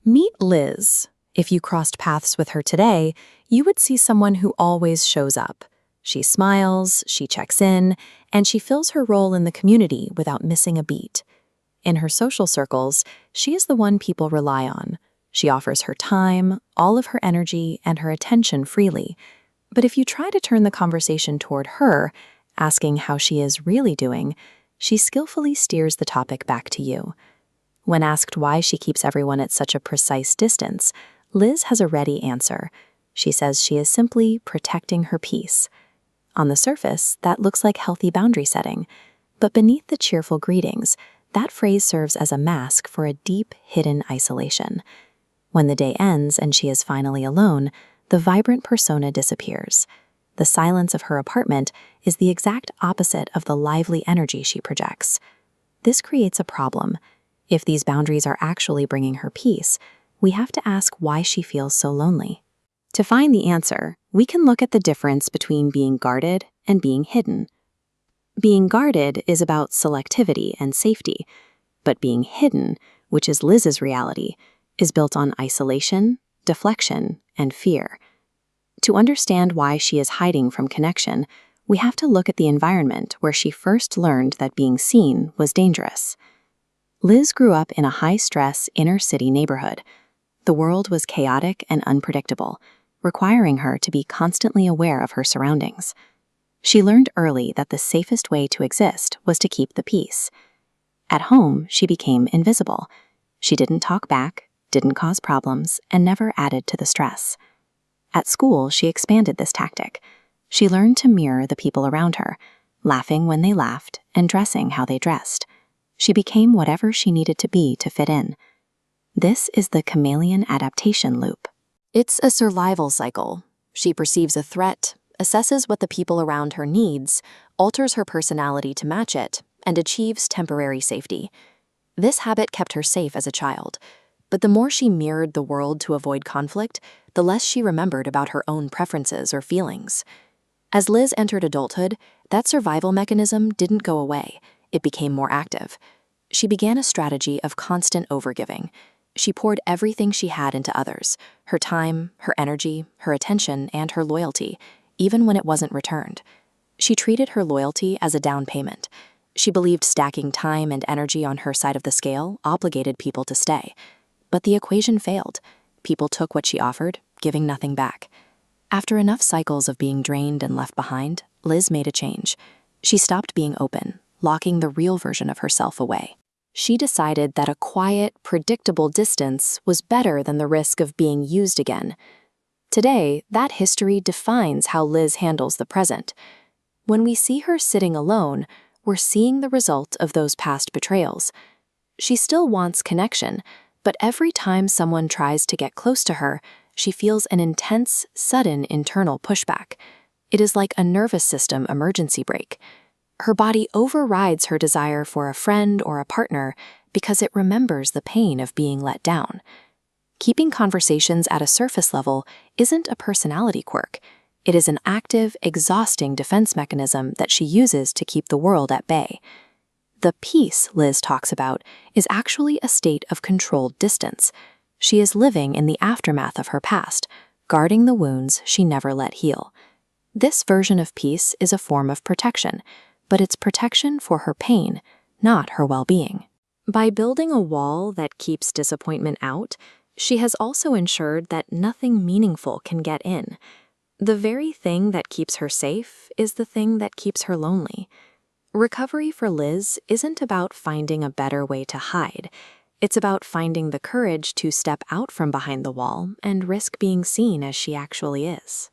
Meet Liz. If you crossed paths with her today, you would see someone who always shows up. She smiles, she checks in, and she fills her role in the community without missing a beat. In her social circles, she is the one people rely on. She offers her time, all of her energy, and her attention freely. But if you try to turn the conversation toward her, asking how she is really doing, she skillfully steers the topic back to you. When asked why she keeps everyone at such a precise distance, Liz has a ready answer. She says she is simply protecting her peace. On the surface, that looks like healthy boundary setting, but beneath the cheerful greetings, that phrase serves as a mask for a deep, hidden isolation. When the day ends and she is finally alone, the vibrant persona disappears. The silence of her apartment is the exact opposite of the lively energy she projects. This creates a problem. If these boundaries are actually bringing her peace, we have to ask why she feels so lonely. To find the answer, we can look at the difference between being guarded and being hidden. Being guarded is about selectivity and safety, but being hidden, which is Liz's reality, is built on isolation, deflection, and fear. To understand why she is hiding from connection, we have to look at the environment where she first learned that being seen was dangerous. Liz grew up in a high-stress inner-city neighborhood. The world was chaotic and unpredictable, requiring her to be constantly aware of her surroundings. She learned early that the safest way to exist was to keep the peace. At home, she became invisible. She didn't talk back, didn't cause problems, and never added to the stress. At school, she expanded this tactic. She learned to mirror the people around her, laughing when they laughed and dressing how they dressed. She became whatever she needed to be to fit in. This is the chameleon adaptation loop. It's a survival cycle. She perceives a threat, assesses what the people around her needs, alters her personality to match it, and achieves temporary safety. This habit kept her safe as a child, but the more she mirrored the world to avoid conflict, the less she remembered about her own preferences or feelings. As Liz entered adulthood, that survival mechanism didn't go away. It became more active. She began a strategy of constant overgiving. She poured everything she had into others, her time, her energy, her attention, and her loyalty, even when it wasn't returned. She treated her loyalty as a down payment. She believed stacking time and energy on her side of the scale obligated people to stay. But the equation failed. People took what she offered, giving nothing back. After enough cycles of being drained and left behind, Liz made a change. She stopped being open, locking the real version of herself away. She decided that a quiet, predictable distance was better than the risk of being used again. Today, that history defines how Liz handles the present. When we see her sitting alone, we're seeing the result of those past betrayals. She still wants connection, but every time someone tries to get close to her, she feels an intense, sudden internal pushback. It is like a nervous system emergency brake. Her body overrides her desire for a friend or a partner because it remembers the pain of being let down. Keeping conversations at a surface level isn't a personality quirk. It is an active, exhausting defense mechanism that she uses to keep the world at bay. The peace Liz talks about is actually a state of controlled distance. She is living in the aftermath of her past, guarding the wounds she never let heal. This version of peace is a form of protection, but it's protection for her pain, not her well-being. By building a wall that keeps disappointment out, she has also ensured that nothing meaningful can get in. The very thing that keeps her safe is the thing that keeps her lonely. Recovery for Liz isn't about finding a better way to hide. It's about finding the courage to step out from behind the wall and risk being seen as she actually is.